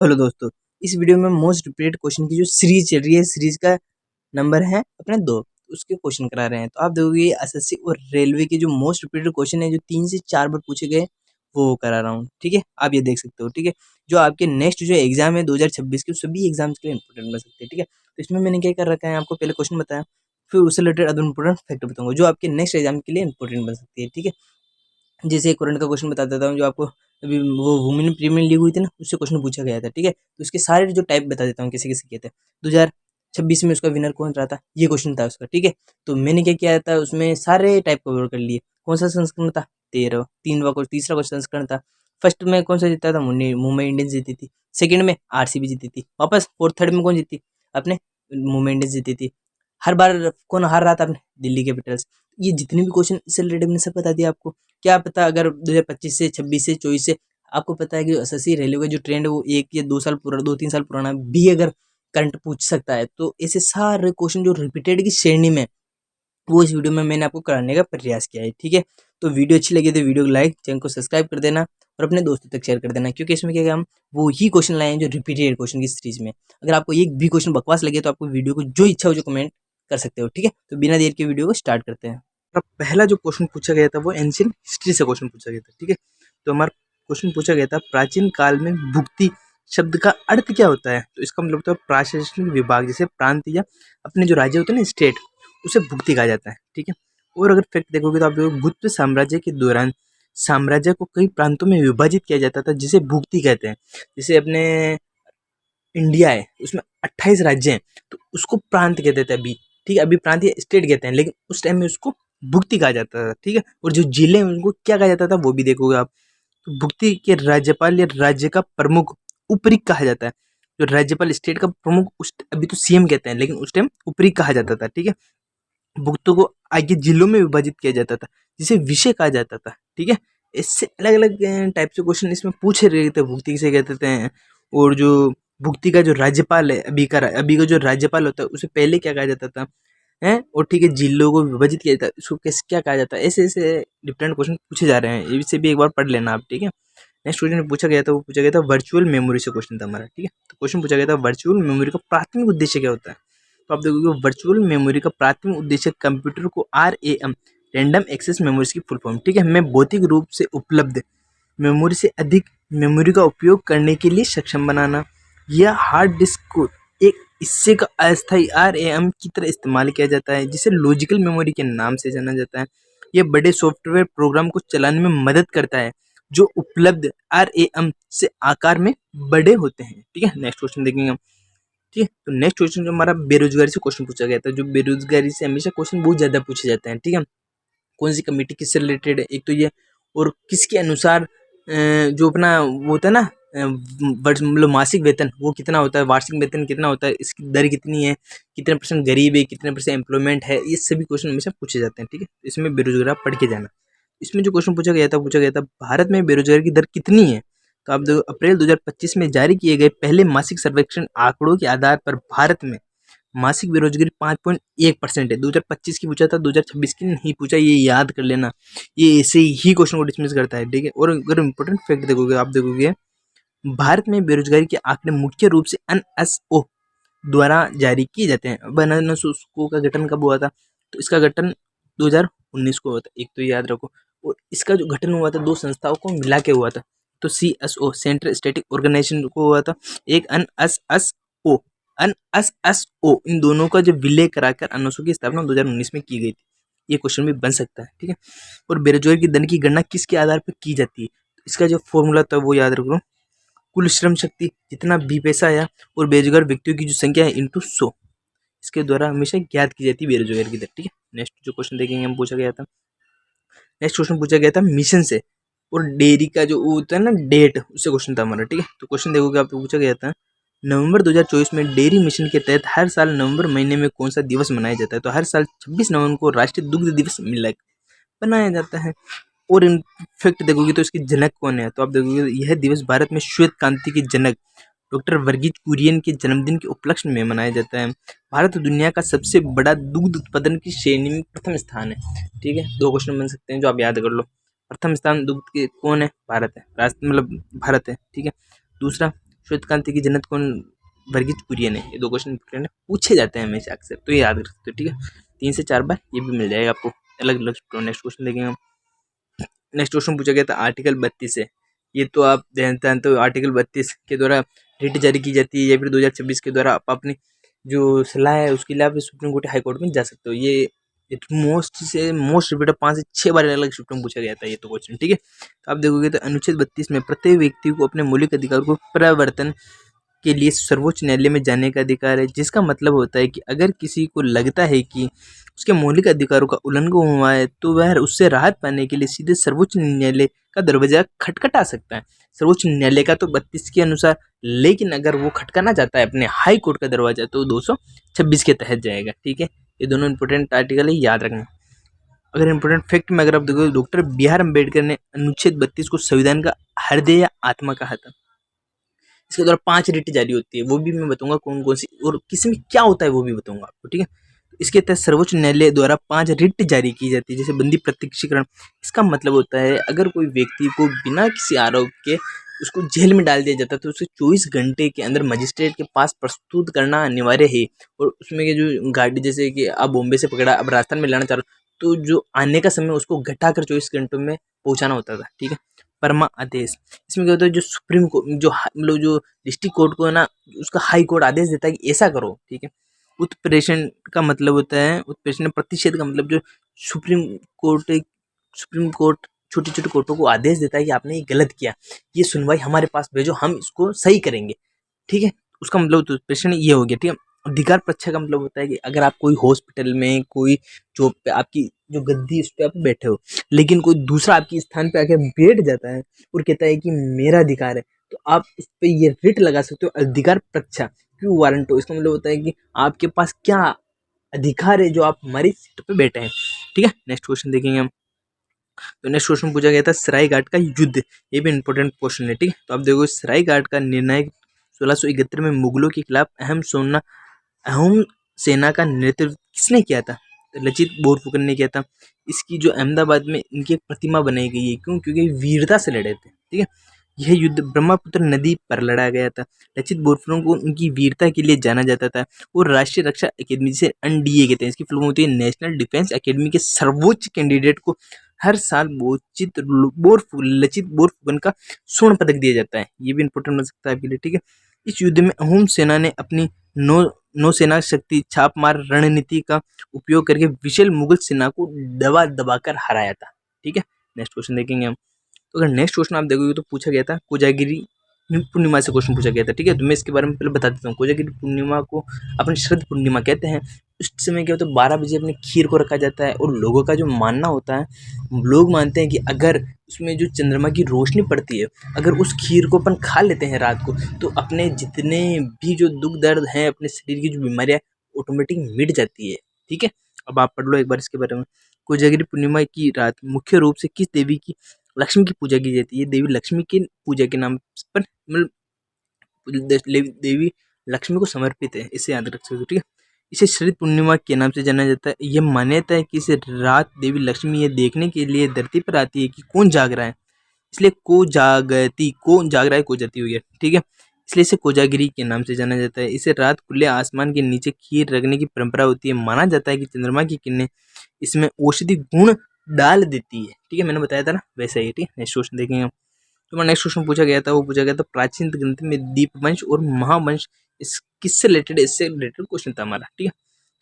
Hello दोस्तों, इस video में मोस्ट रिपीटेड क्वेश्चन की जो सीरीज चल रही है, सीरीज का नंबर है अपने 2, उसके क्वेश्चन करा रहे हैं। तो आप देखोगे एसएससी और रेलवे के जो मोस्ट रिपीटेड क्वेश्चन है जो 3 से 4 बार पूछे गए, वो करा रहा हूँ। ठीक है, आप ये देख सकते हो। ठीक है, जो आपके नेक्स्ट जो एग्जाम है 2026 के, सभी एग्जाम्स के लिए इंपॉर्टेंट बन सकते हैं। ठीक है, तो इसमें मैंने क्या कर रखा है, आपको पहले क्वेश्चन बताया, फिर उससे रिलेटेड अदर इंपॉर्टेंट फैक्टर बताऊंगा जो आपके नेक्स्ट एग्जाम के लिए इंपॉर्टेंट बन सकती है। ठीक है, जैसे करंट का क्वेश्चन बता देता हूँ, जो आपको अभी वो वुमेन प्रीमियर लीग हुई थी ना, उससे क्वेश्चन पूछा गया था। ठीक है, तो उसके सारे जो टाइप बता देता हूँ किसी किसी के थे। 2026 में उसका विनर कौन रहा था, ये क्वेश्चन था उसका। ठीक है, तो मैंने क्या किया था, उसमें सारे टाइप कवर कर लिए। कौन सा संस्करण था, 13। तीसरा क्वेश्चन संस्करण था। फर्स्ट में कौन सा जीता था, मुंबई इंडियंस जीती थी। सेकंड में आरसीबी जीती थी वापस। फोर्थ थर्ड में कौन जीती, अपने मुंबई इंडियंस जीती थी। हर बार कौन हार रहा था, अपने दिल्ली कैपिटल्स। ये जितने भी क्वेश्चन इससे रिलेटेड मैंने सब बता दिया आपको। क्या पता अगर 2025 से 26 से 24 से आपको पता है कि एसएससी रेलवे का जो ट्रेंड है वो 1 या 2 साल पुराना, 2-3 साल पुराना भी अगर करंट पूछ सकता है, तो ऐसे सारे क्वेश्चन जो रिपीटेड की श्रेणी में, वो इस वीडियो में मैंने आपको कराने का प्रयास किया है। ठीक है, तो वीडियो अच्छी लगी तो वीडियो को लाइक, चैनल को सब्सक्राइब कर देना और अपने दोस्तों तक शेयर कर देना, क्योंकि इसमें क्या है, हम वो ही क्वेश्चन लाए हैं जो रिपीटेड क्वेश्चन की सीरीज में। अगर आपको एक भी क्वेश्चन बकवास लगे तो आपको वीडियो को जो इच्छा हो जो कमेंट कर सकते हो। ठीक है, तो बिना देर के वीडियो को स्टार्ट करते हैं। अब पहला जो क्वेश्चन पूछा गया था वो एंशियंट हिस्ट्री से क्वेश्चन पूछा गया था। ठीक है, तो हमारा क्वेश्चन पूछा गया था, प्राचीन काल में भुक्ति शब्द का अर्थ क्या होता है। तो इसका मतलब होता है प्रशासनिक विभाग, जैसे प्रांत या अपने जो राज्य होते हैं ना, स्टेट, उसे भुक्ति कहा जाता है। ठीक है, और अगर फैक्ट देखोगे तो आप देखोगे गुप्त साम्राज्य के दौरान साम्राज्य को कई प्रांतों में विभाजित किया जाता था, जिसे भुक्ति कहते हैं। जैसे अपने इंडिया है, उसमें 28 राज्य हैं, तो उसको प्रांत कहते थे अभी। ठीक है, अभी प्रांत या स्टेट कहते हैं, लेकिन उस टाइम में उसको भुक्ति कहा जाता था। ठीक है, और जो जिले हैं उनको क्या कहा जाता था वो भी देखोगे आप। तो भुक्ति के राज्यपाल या राज्य का प्रमुख उपरी कहा जाता है। जो राज्यपाल स्टेट का प्रमुख, उस अभी तो सीएम कहते हैं, लेकिन उस टाइम उपरी कहा जाता था। ठीक है, भुक्तों को आगे जिलों में विभाजित किया जाता था, जिसे विषय कहा जाता था। ठीक है, इससे अलग अलग टाइप से क्वेश्चन इसमें पूछे रहे थे, भुक्ति किसे कहते हैं, और जो भुक्ति का जो राज्यपाल है, अभी का जो राज्यपाल होता है, उसे पहले क्या कहा जाता था है। और ठीक है, जिलों को विभाजित किया जाता है, उसको कैसे क्या कहा जाता है। ऐसे ऐसे डिफरेंट क्वेश्चन पूछे जा रहे हैं, इससे भी एक बार पढ़ लेना आप। ठीक है, नेक्स्ट क्वेश्चन पूछा गया था, वो पूछा गया था वर्चुअल मेमोरी से क्वेश्चन था हमारा। ठीक है, तो क्वेश्चन पूछा गया था, वर्चुअल मेमोरी का प्राथमिक उद्देश्य क्या होता है। तो आप देखोगे वर्चुअल मेमोरी का प्राथमिक उद्देश्य कंप्यूटर को RAM, रैंडम एक्सेस मेमोरीज की फुल फॉर्म। ठीक है, मैं भौतिक रूप से उपलब्ध मेमोरी से अधिक मेमोरी का उपयोग करने के लिए सक्षम बनाना, या हार्ड डिस्क को एक हिस्से का अस्थायी RAM की तरह इस्तेमाल किया जाता है, जिसे लॉजिकल मेमोरी के नाम से जाना जाता है। यह बड़े सॉफ्टवेयर प्रोग्राम को चलाने में मदद करता है जो उपलब्ध RAM से आकार में बड़े होते हैं। ठीक है, नेक्स्ट क्वेश्चन देखेंगे हम। ठीक है, तो नेक्स्ट क्वेश्चन जो हमारा बेरोजगारी से क्वेश्चन पूछा गया था, जो बेरोजगारी से हमेशा क्वेश्चन बहुत ज्यादा पूछे जाते हैं। ठीक है, कौन सी कमेटी किससे रिलेटेड है, एक तो ये, और किसके अनुसार जो अपना वो होता है ना, मतलब मासिक वेतन वो कितना होता है, वार्षिक वेतन कितना होता है, इसकी दर कितनी है, कितने परसेंट गरीब है, कितने परसेंट एम्प्लॉयमेंट है, ये सभी क्वेश्चन हमेशा पूछे जाते हैं। ठीक है, इसमें बेरोजगार आप पढ़ के जाना। इसमें जो क्वेश्चन पूछा गया था भारत में बेरोजगारी की दर कितनी है। तो आप देखो, अप्रैल 2025 में जारी किए गए पहले मासिक सर्वेक्षण आंकड़ों के आधार पर भारत में मासिक बेरोजगारी 5.1% है। 2025 की पूछा था, 2026 की नहीं पूछा, ये याद कर लेना। ये ऐसे ही क्वेश्चन को डिसमिस करता है। ठीक है, और अगर इंपॉर्टेंट फैक्ट देखोगे, आप देखोगे भारत में बेरोजगारी के आंकड़े मुख्य रूप से NSO द्वारा जारी किए जाते हैं। अब NSO का गठन कब हुआ था, तो इसका गठन 2019 को हुआ था, एक तो याद रखो। और इसका जो गठन हुआ था, 2 संस्थाओं को मिला के हुआ था। तो CSO सेंट्रल स्टैटिक ऑर्गेनाइजेशन को हुआ था, एक NSSO, इन दोनों का जो विलय कराकर NSO की स्थापना 2019 में की गई थी। ये क्वेश्चन भी बन सकता है। ठीक है, और बेरोजगारी की दर की गणना किसके आधार पर की जाती है, तो इसका जो फॉर्मूला था वो याद रखो, कुल श्रम शक्ति जितना बी पैसा आया और बेरोजगार व्यक्तियों की जो संख्या है इंटू 100, इसके द्वारा हमेशा ज्ञात की जाती है बेरोजगारी की दर। ठीक है, नेक्स्ट जो क्वेश्चन देखेंगे हम, पूछा गया था, नेक्स्ट क्वेश्चन पूछा गया था मिशन से और डेयरी का जो होता है ना डेट, उससे क्वेश्चन था हमारा। ठीक है, तो क्वेश्चन देखोगे आप, तो पूछा गया था नवंबर 2024 में डेयरी मिशन के तहत हर साल नवंबर महीने में कौन सा दिवस मनाया जाता है। तो हर साल 26 नवंबर को राष्ट्रीय दुग्ध दिवस मनाया जाता है। और इनफैक्ट देखोगे तो इसके जनक कौन है, तो आप देखोगे यह दिवस भारत में श्वेत क्रांति के जनक डॉक्टर वर्गीज कुरियन के जन्मदिन के उपलक्ष्य में मनाया जाता है। भारत दुनिया का सबसे बड़ा दुग्ध उत्पादन की श्रेणी में प्रथम स्थान है। ठीक है, 2 क्वेश्चन बन सकते हैं जो आप याद कर लो। प्रथम स्थान दुग्ध के कौन है, भारत है, मतलब भारत है। ठीक है, दूसरा श्वेत क्रांति की जनक कौन? वर्गीज कुरियन है। ये 2 क्वेश्चन इंपॉर्टेंट पूछे जाते हैं हमेशा अक्सर, तो ये याद रख सकते हो, ठीक है। 3 से 4 बार ये भी मिल जाएगा आपको अलग-अलग। नेक्स्ट क्वेश्चन देखेंगे हम। नेक्स्ट क्वेश्चन पूछा गया था आर्टिकल 32 से। ये तो आप जानते हो, आर्टिकल 32 के द्वारा रिट जारी की जाती है, या फिर 2026 के द्वारा आप अपनी जो सलाह है उसके लिए आप सुप्रीम कोर्ट, हाई कोर्ट में जा सकते हो। ये मोस्ट रिपीटेड 5 से 6 बार अलग सुप्रीम पूछा गया था ये तो क्वेश्चन, ठीक है। तो आप देखोगे तो अनुच्छेद 32 में प्रत्येक व्यक्ति को अपने मौलिक अधिकार को प्रवर्तन के लिए सर्वोच्च न्यायालय में जाने का अधिकार है, जिसका मतलब होता है कि अगर किसी को लगता है कि उसके मौलिक अधिकारों का उल्लंघन हुआ है, तो वह उससे राहत पाने के लिए सीधे सर्वोच्च न्यायालय का दरवाजा खटखटा सकता है। सर्वोच्च न्यायालय का तो 32 के अनुसार, लेकिन अगर वो खटकाना चाहता है अपने हाई कोर्ट का दरवाजा, तो 226 के तहत जाएगा, ठीक है। ये दोनों इंपॉर्टेंट आर्टिकल है, याद रखना। अगर इंपॉर्टेंट फैक्ट में अगर आप देखो, डॉक्टर बी आर अम्बेडकर ने अनुच्छेद 32 को संविधान का हृदय या आत्मा कहा था। इसके द्वारा 5 रिट जारी होती है, वो भी मैं बताऊंगा कौन कौन सी और किसमें क्या होता है, वो भी बताऊंगा आपको, ठीक है। इसके तहत सर्वोच्च न्यायालय द्वारा 5 रिट जारी की जाती है, जैसे बंदी प्रत्यक्षीकरण। इसका मतलब होता है अगर कोई व्यक्ति को बिना किसी आरोप के उसको जेल में डाल दिया जाता है, तो उसे 24 घंटे के अंदर मजिस्ट्रेट के पास प्रस्तुत करना अनिवार्य है। और उसमें के जो गाड़ी, जैसे कि आप बॉम्बे से पकड़ा, अब राजस्थान में लाना चाह रहे हो, तो जो आने का समय उसको घटाकर 24 घंटों में पहुंचाना होता था, ठीक है। परमा आदेश, इसमें क्या होता है, जो सुप्रीम कोर्ट जो मतलब जो डिस्ट्रिक्ट कोर्ट को है ना, उसका हाई कोर्ट आदेश देता है कि ऐसा करो, ठीक है। उत्प्रेषण का मतलब होता है, उत्प्रेषण प्रतिषेध का मतलब जो सुप्रीम सुप्रीम कोर्ट छोटी छोटी कोर्टों को आदेश देता है कि आपने ये गलत किया, ये सुनवाई हमारे पास भेजो, हम इसको सही करेंगे, ठीक है। उसका मतलब उत्प्रेषण ये हो गया, ठीक है। अधिकार परीक्षा का मतलब होता है कि अगर आप कोई हॉस्पिटल में कोई जॉब पे आपकी जो गद्दी उस पर आप बैठे हो, लेकिन कोई दूसरा आपके स्थान पे आके बैठ जाता है और कहता है कि मेरा अधिकार है, तो आप उस पर ये रिट लगा सकते हो, अधिकार परीक्षा क्यों वारंटो। इसका मतलब होता है कि आपके पास क्या अधिकार है जो आप हमारी सीट पे बैठे हैं, ठीक है। नेक्स्ट क्वेश्चन देखेंगे हम। तो नेक्स्ट क्वेश्चन पूछा गया था सराय घाट का युद्ध, ये भी इंपॉर्टेंट क्वेश्चन है, ठीक है। तो आप देखो सराय घाट का निर्णायक 1671 में मुगलों के खिलाफ अहम सेना का नेतृत्व किसने किया था? तो लचित बोरफुकन ने किया था। इसकी जो अहमदाबाद में इनकी एक प्रतिमा बनाई गई है, क्यों? क्योंकि वीरता से लड़े थे, ठीक है। यह युद्ध ब्रह्मपुत्र नदी पर लड़ा गया था। लचित बोरफुकन को उनकी वीरता के लिए जाना जाता था और राष्ट्रीय रक्षा अकेडमी से एनडीए कहते हैं, इसकी फुल फॉर्म होती है नेशनल डिफेंस अकेडमी के सर्वोच्च कैंडिडेट को हर साल लचित बोरफुकन का स्वर्ण पदक दिया जाता है। ये भी इंपॉर्टेंट बन सकता है आपके लिए, ठीक है। इस युद्ध में अहूम सेना ने अपनी नौसेना शक्ति छापमार रणनीति का उपयोग करके विशाल मुगल सेना को दबा दबाकर हराया था, ठीक है। नेक्स्ट क्वेश्चन देखेंगे हम। तो अगर नेक्स्ट क्वेश्चन आप देखोगे तो पूछा गया था कोजागिरी पूर्णिमा से क्वेश्चन पूछा गया था, ठीक है। तो मैं इसके बारे में पहले बता देता हूँ। कोजागिरी पूर्णिमा को अपनी शरद पूर्णिमा कहते हैं। उस समय क्या होता है, 12 बजे अपने खीर को रखा जाता है, और लोगों का जो मानना होता है, लोग मानते हैं कि अगर उसमें जो चंद्रमा की रोशनी पड़ती है, अगर उस खीर को अपन खा लेते हैं रात को, तो अपने जितने भी जो दुख दर्द हैं, अपने शरीर की जो बीमारियाँ ऑटोमेटिक मिट जाती है, ठीक है। अब आप पढ़ लो एक बार इसके बारे में। कोजागिरी पूर्णिमा की रात मुख्य रूप से किस देवी की, लक्ष्मी की पूजा की जाती है। देवी लक्ष्मी की पूजा के नाम पर मतलब देवी लक्ष्मी को समर्पित है, इसे याद रख सकते हो, ठीक है। इसे शरद पूर्णिमा के नाम से जाना जाता है। यह मान्यता है कि इस रात देवी लक्ष्मी ये देखने के लिए धरती पर आती है कि कौन जाग रहा है, इसलिए कौन जाग रहा है, को जाती हुई है, ठीक है। इसलिए इसे कोजागिरी के नाम से जाना जाता है। इसे रात खुले आसमान के नीचे खीर रखने की परंपरा होती है। माना जाता है कि चंद्रमा की किरणें इसमें औषधि गुण डाल देती है, ठीक है। मैंने बताया था ना, वैसा ही, ठीक है। नेक्स्ट क्वेश्चन देखेंगे हम। तो नेक्स्ट क्वेश्चन पूछा गया था, वो पूछा गया था प्राचीन ग्रंथ में दीपवंश और महावंश इस किससे रिलेटेड, इससे रिलेटेड क्वेश्चन था हमारा, ठीक है।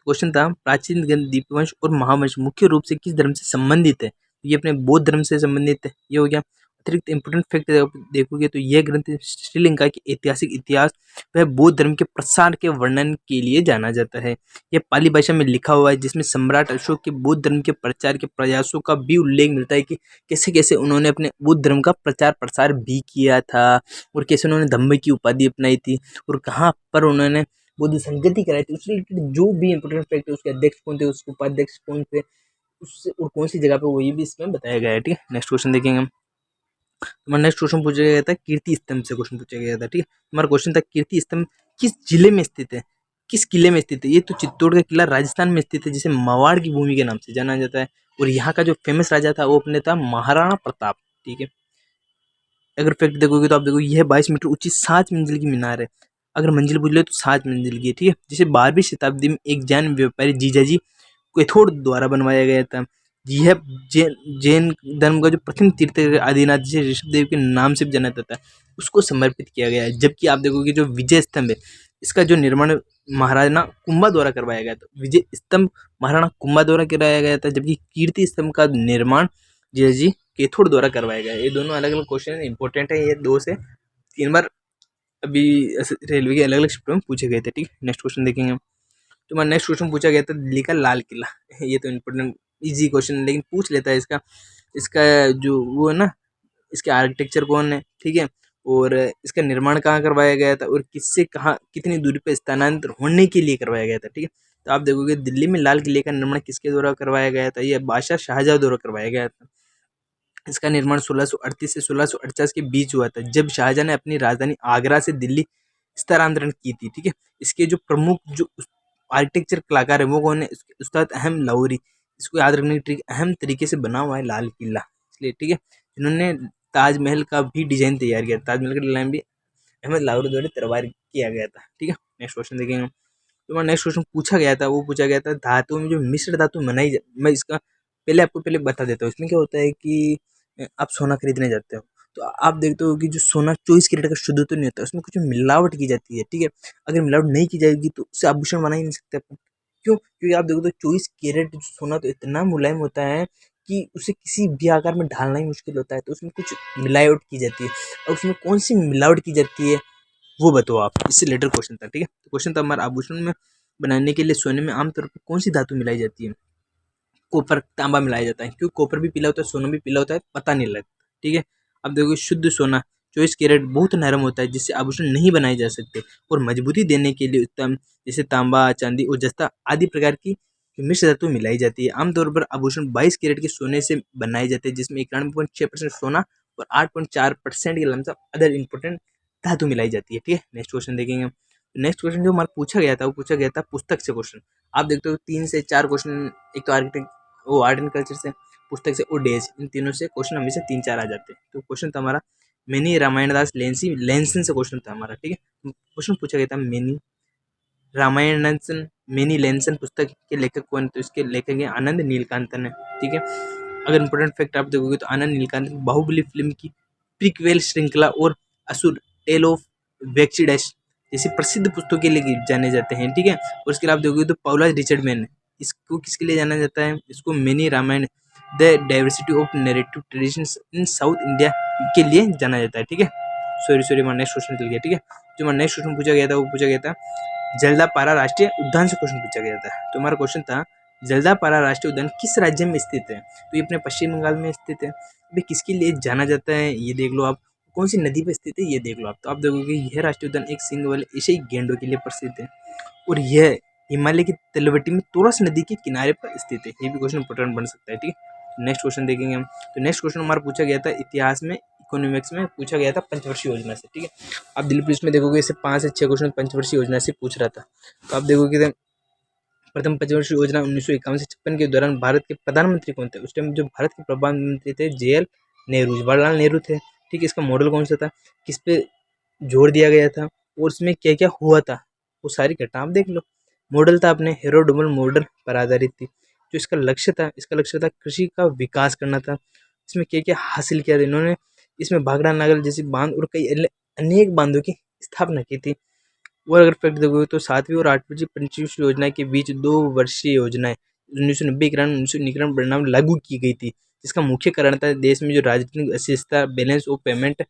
क्वेश्चन था प्राचीन ग्रंथ दीपवंश और महावंश मुख्य रूप से किस धर्म से संबंधित है? तो ये अपने बौद्ध धर्म से संबंधित है, ये हो गया। अतिरिक्त इंपोर्टेंट फैक्ट देखोगे तो यह ग्रंथ श्रीलंका के ऐतिहासिक इतिहास वह बौद्ध धर्म के प्रसार के वर्णन के लिए जाना जाता है। यह पाली भाषा में लिखा हुआ है, जिसमें सम्राट अशोक के बौद्ध धर्म के प्रचार के प्रयासों का भी उल्लेख मिलता है कि कैसे कैसे उन्होंने अपने बौद्ध धर्म का प्रचार प्रसार भी किया था, और कैसे उन्होंने धम्म की उपाधि अपनाई थी, और कहाँ पर उन्होंने बौद्ध संगति कराई थी। उससे रिलेटेड जो भी इंपोर्टेंट फैक्ट है, उसके अध्यक्ष कौन थे, उसके उपाध्यक्ष कौन थे, उससे और कौन सी जगह पे, वो ये भी इसमें बताया गया है, ठीक है। नेक्स्ट क्वेश्चन देखेंगे हम। तुम्हारा नेक्स्ट क्वेश्चन पूछा गया था कीर्ति स्तंभ से, क्वेश्चन पूछा गया था, ठीक है। तुम्हारा क्वेश्चन था कीर्ति स्तंभ किस जिले में स्थित है, किस किले में स्थित है? ये तो चित्तौड़ का किला राजस्थान में स्थित है, जिसे मवाड़ की भूमि के नाम से जाना जाता है। और यहाँ का जो फेमस राजा था वो अपने था महाराणा प्रताप, ठीक है। अगर फैक्ट देखोगे तो आप देखोगे यह 22 मीटर ऊंची 7 मंजिल की मीनार है। अगर मंजिल पूछ ले तो 7 मंजिल की है, ठीक है। जिसे 12वीं शताब्दी में एक जैन व्यापारी जीजाजी कैथोड़ द्वारा बनवाया गया था। यह जैन जैन धर्म का जो प्रथम तीर्थंकर आदिनाथ जिसे ऋषभदेव के नाम से भी जाना जाता है उसको समर्पित किया गया है। जबकि आप देखोगे जो विजय स्तंभ है इसका जो निर्माण महाराणा कुंभा द्वारा करवाया गया था। विजय स्तंभ महाराणा कुंभा द्वारा कराया गया था, जबकि कीर्ति स्तंभ का निर्माण जीजाजी कैथोड़ द्वारा करवाया गया है। ये दोनों अलग अलग क्वेश्चन इंपॉर्टेंट है, ये 2 से 3 बार अभी रेलवे के अलग अलग शिफ्टों में पूछे गए थे, ठीक है। नेक्स्ट क्वेश्चन देखेंगे। तुम्हारा नेक्स्ट क्वेश्चन पूछा गया था दिल्ली का लाल किला। ये तो इम्पोर्टेंट इजी क्वेश्चन है, लेकिन पूछ लेता है इसका इसका जो वो है ना, इसके आर्किटेक्चर कौन है, ठीक है, और इसका निर्माण कहाँ करवाया गया था और किससे कहाँ कितनी दूरी पर स्थानांतर होने के लिए करवाया गया था, ठीक है। तो आप देखोगे दिल्ली में लाल किले का निर्माण किसके द्वारा करवाया गया था, यह बादशाह शाहजहां द्वारा करवाया गया था। इसका निर्माण 1638 से 1649 के बीच हुआ था, जब शाहजहां ने अपनी राजधानी आगरा से दिल्ली स्थानांतरण की थी, ठीक है। इसके जो प्रमुख जो आर्किटेक्चर कलाकार है वो कौन है, उस्ताद अहमद लाहौरी। इसको याद रखने की ट्रिक, अहम तरीके से बना हुआ है लाल किला इसलिए, ठीक है। जिन्होंने ताजमहल का भी डिजाइन तैयार किया, ताजमहल का डिजाइन भी अहमद लाहौरी द्वारा तैयार किया गया था, ठीक है। नेक्स्ट क्वेश्चन देखेंगे। तो नेक्स्ट क्वेश्चन पूछा गया था, वो पूछा गया था धातु में जो मिश्र धातु मैं इसका पहले आपको पहले बता देता हूँ। इसमें क्या होता है कि आप सोना खरीदने जाते हो तो आप देखते हो कि जो सोना 24 कैरेट का शुद्ध तो नहीं होता, उसमें कुछ मिलावट की जाती है, ठीक है। अगर मिलावट नहीं की जाएगी तो उससे आभूषण बना ही नहीं सकते अपन। क्यों? क्योंकि आप देखो तो 24 कैरेट सोना तो इतना मुलायम होता है कि उसे किसी भी आकार में ढालना ही मुश्किल होता है, तो उसमें कुछ मिलावट की जाती है। और उसमें कौन सी मिलावट की जाती है वो बताओ आप, इससे रिलेटेड क्वेश्चन था, ठीक है। तो क्वेश्चन था हमारा आभूषण में बनाने के लिए सोने में आमतौर पर कौन सी धातु मिलाई जाती है। कॉपर तांबा मिलाया जाता है, क्योंकि कॉपर भी पीला होता है सोना भी पीला होता है, पता नहीं लगता, ठीक है। अब देखो शुद्ध सोना 24 कैरेट बहुत नरम होता है जिससे आभूषण नहीं बनाए जा सकते, और मजबूती देने के लिए उत्तम जैसे तांबा चांदी और जस्ता आदि प्रकार की मिश्र धातु मिलाई जाती है। आमतौर पर आभूषण 22 कैरेट के सोने से बनाए जाते हैं, जिसमें 91.6% सोना और 8.4% के लमसम अदर इंपॉर्टेंट धातु मिलाई जाती है, ठीक है। नेक्स्ट क्वेश्चन देखेंगे। नेक्स्ट क्वेश्चन जो हमारा पूछा गया था वो पूछा गया था पुस्तक से क्वेश्चन। आप देखते हो 3 से 4 क्वेश्चन, एक तो आर्किटेक्ट वो आर्ट एंड कल्चर से, पुस्तक से और डेज, इन तीनों से क्वेश्चन हमेशा 3-4 आ जाते हैं। तो क्वेश्चन था हमारा मैनी रामायण दास लेंसन से क्वेश्चन था हमारा, ठीक है। क्वेश्चन पूछा गया था मैनी रामायणसन मैनी लेंसन पुस्तक के लेखक कौन, तो इसके लेखक है आनंद नीलकांतन है, ठीक है। अगर इंपॉर्टेंट फैक्ट आप देखोगे तो आनंद नीलकांतन बाहुबली फिल्म की प्रीक्वेल श्रृंखला और असुर टेल ऑफ वेक्सीडैश जैसी प्रसिद्ध पुस्तकों के लिए जाने जाते हैं, ठीक है। और इसके अलावा आप देखोगे तो पाउला रिचर्ड मैन, इसको किसके लिए जाना जाता है, इसको mini Ramayana the diversity of narrative traditions in South India के लिए जाना जाता है, ठीक है। सॉरी हमारा नेक्स्ट क्वेश्चन चल गया, ठीक है। जो हमारा नेक्स्ट क्वेश्चन पूछा गया था वो पूछा गया था जलदापारा राष्ट्रीय उद्यान से क्वेश्चन पूछा गया था। तो हमारा क्वेश्चन था जलदापारा राष्ट्रीय उद्यान किस राज्य में स्थित है, तो ये अपने पश्चिम बंगाल में स्थित है। अभी किसके लिए जाना जाता है ये देख लो आप, कौन सी नदी पर स्थित है ये देख लो आप। तो आप देखोगे यह राष्ट्रीय उद्यान एक सिंग वाले एशियाई गेंडों के लिए प्रसिद्ध है, और यह हिमालय की तलवटी में तोरस नदी के किनारे पर स्थित है। ये भी क्वेश्चन इंपॉर्टेंट बन सकता है, ठीक है। नेक्स्ट क्वेश्चन देखेंगे हम। तो नेक्स्ट क्वेश्चन हमारा पूछा गया था इतिहास में इकोनॉमिक्स में पूछा गया था पंचवर्षीय योजना से, ठीक है। आप दिल्ली पुलिस में देखोगे इसे 5 से 6 क्वेश्चन पंचवर्षीय योजना से पूछ रहा था। तो आप देखोगे प्रथम पंचवर्षीय योजना 1951 से 56 के दौरान भारत के प्रधानमंत्री कौन थे, उस टाइम जो भारत के प्रधानमंत्री थे JL नेहरू, जवाहरलाल नेहरू थे, ठीक है। इसका मॉडल कौन सा था, किस पे जोर दिया गया था और उसमें क्या क्या हुआ था वो सारी घटना आप देख लो। मॉडल था अपने हेरोडोमल मॉडल पर आधारित थी। जो इसका लक्ष्य था कृषि का विकास करना था। इसमें क्या क्या हासिल किया था इन्होंने, इसमें भाखड़ा नागल जैसी बांध और कई अनेक बांधों की स्थापना की थी। और अगर फैक्ट देखोगे तो 7वीं और 8वीं पंचवर्षीय योजना के बीच 2 वर्षीय योजनाएं 1990 के 1991 परिणाम लागू की गई थी, जिसका मुख्य कारण था देश में जो राजनीतिक अस्थिरता बैलेंस ऑफ पेमेंट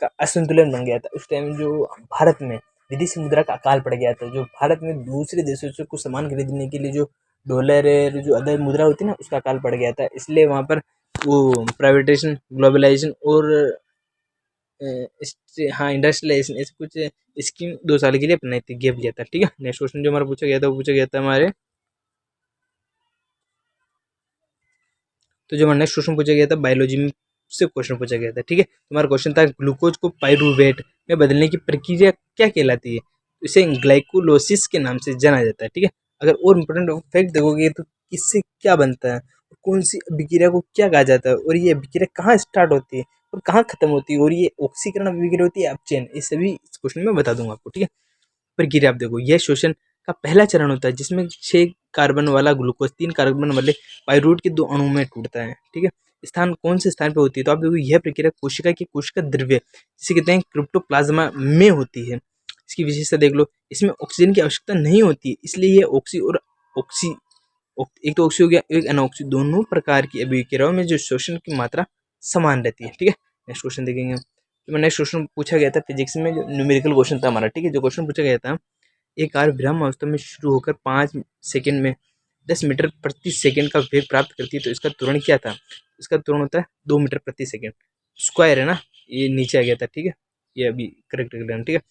का असंतुलन बन गया था। उस टाइम जो भारत में विदेशी मुद्रा का अकाल पड़ गया था, जो भारत में दूसरे देशों से कुछ सामान खरीदने के लिए जो डॉलर है जो अदर मुद्रा होती है ना उसका अकाल पड़ गया था, इसलिए वहाँ पर वो प्राइवेटाइजेशन ग्लोबलाइजेशन और हाँ इंडस्ट्रियलाइजेशन ऐसे कुछ स्कीम 2 साल के लिए अपनाई थी, गैप लिया था, ठीक है। नेक्स्ट क्वेश्चन जो हमारा पूछा गया था वो पूछा गया था हमारे, तो जो हमारा नेक्स्ट क्वेश्चन पूछा गया था बायोलॉजी में से क्वेश्चन पूछा गया था, ठीक है। तुम्हारा क्वेश्चन था ग्लूकोज को पाइरूवेट में बदलने की प्रक्रिया क्या कहलाती है, तो इसे ग्लाइकोलोसिस के नाम से जाना जाता है, ठीक है। अगर और इम्पोर्टेंट फैक्ट देखोगे तो किससे क्या बनता है, कौन सी अभिक्रिया को क्या कहा जाता है और ये अभिक्रिया कहाँ स्टार्ट होती है और कहाँ खत्म होती है, और ये ऑक्सीकरण अभिक्रिया होती है अपचयन, ये सभी इस क्वेश्चन में बता दूंगा आपको, ठीक है। प्रक्रिया आप देखो, यह शोषण का पहला चरण होता है जिसमें 6 कार्बन वाला ग्लूकोज 3 कार्बन वाले पाइरूवेट के 2 अणु में टूटता है, ठीक है। स्थान कौन से स्थान पे होती है, तो आप देखो यह प्रक्रिया कोशिका द्रव्य जिसे कहते हैं क्रिप्टोप्लाज्मा में होती है। इसकी विशेषता देख लो, इसमें ऑक्सीजन की आवश्यकता नहीं होती है, इसलिए ये ऑक्सी एक तो ऑक्सी हो गया, एक अनऑक्सी, दोनों प्रकार की अभिक्रियाओं में जो शोषण की मात्रा समान रहती है, ठीक है। नेक्स्ट क्वेश्चन देखेंगे। तो नेक्स्ट क्वेश्चन पूछा गया था फिजिक्स में, जो न्यूमेरिकल क्वेश्चन था हमारा, ठीक है। जो क्वेश्चन पूछा गया था, एक कार विराम अवस्था में शुरू होकर 5 सेकंड में 10 मीटर प्रति सेकंड का वेग प्राप्त करती है, तो इसका त्वरण क्या था। इसका त्वरण होता है 2 मीटर प्रति सेकंड, स्क्वायर है ना, ये नीचे आ गया था, ठीक है। ये अभी करेक्ट कर लेना, ठीक है।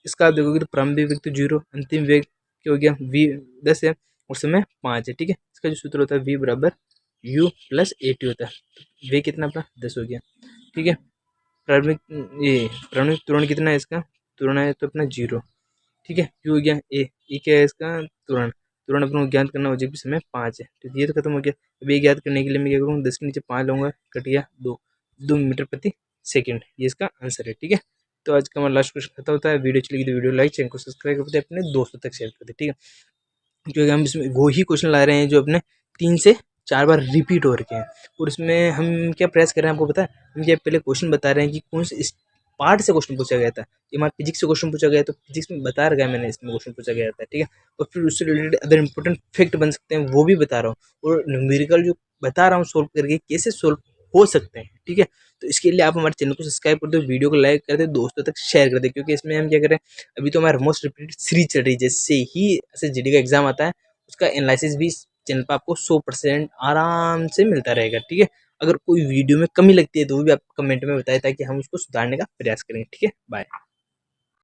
इसका आप देखोगे तो प्रारंभिक वेग तो 0, अंतिम वेग क्या हो गया v 10 है और समय 5 है, ठीक है। इसका जो सूत्र होता है v बराबर u प्लस ए टी होता है। वेग कितना अपना 10 हो गया, ठीक है। प्रारंभिक त्वरण कितना है, इसका त्वरण है तो अपना 0, ठीक है। यू हो गया ए क्या है इसका त्वरण, त्वरण अपने को ज्ञात करना हो जाए समय 5 है, तो ये तो खत्म हो गया। अब ये ज्ञात करने के लिए मैं क्या करूँगा, 10 के नीचे 5 लूँगा, कट गया 2 मीटर प्रति सेकंड, ये इसका आंसर है, ठीक है। तो आज का हमारा लास्ट क्वेश्चन खत्म होता है। वीडियो चलेगी तो वीडियो लाइक, चैनल को सब्सक्राइब करते अपने दोस्तों तक शेयर करते, ठीक है। क्योंकि हम इसमें वो ही क्वेश्चन ला रहे हैं जो अपने 3 से 4 बार रिपीट हो रखे हैं, और इसमें हम क्या प्रयास कर रहे हैं आपको पता है, हम क्या पहले क्वेश्चन बता रहे हैं कि कौन से इस पार्ट से क्वेश्चन पूछा गया था। ये हमारे फिजिक्स से क्वेश्चन पूछा गया, तो फिजिक्स में बता रखा है मैंने, इसमें क्वेश्चन पूछा गया था, ठीक है। और फिर उससे रिलेटेड अदर इंपॉर्टेंट फैक्ट बन सकते हैं, वो भी बता रहा हूँ, और न्यूमेरिकल जो बता रहा हूँ सोल्व करके कैसे सोल्व हो सकते हैं, ठीक है। तो इसके लिए आप हमारे चैनल को सब्सक्राइब कर दो, वीडियो को लाइक कर दे, दोस्तों तक शेयर कर दे, क्योंकि इसमें हम क्या करें, अभी तो हमारा मोस्ट रिपीटेड सीरीज चल रही है। जैसे ही SSGD का एग्जाम आता है, उसका एनालिसिस भी चैनल पर आपको 100% आराम से मिलता रहेगा, ठीक है। अगर कोई वीडियो में कमी लगती है तो वो भी आप कमेंट में बताएं, ताकि हम उसको सुधारने का प्रयास करें, ठीक है। बाय।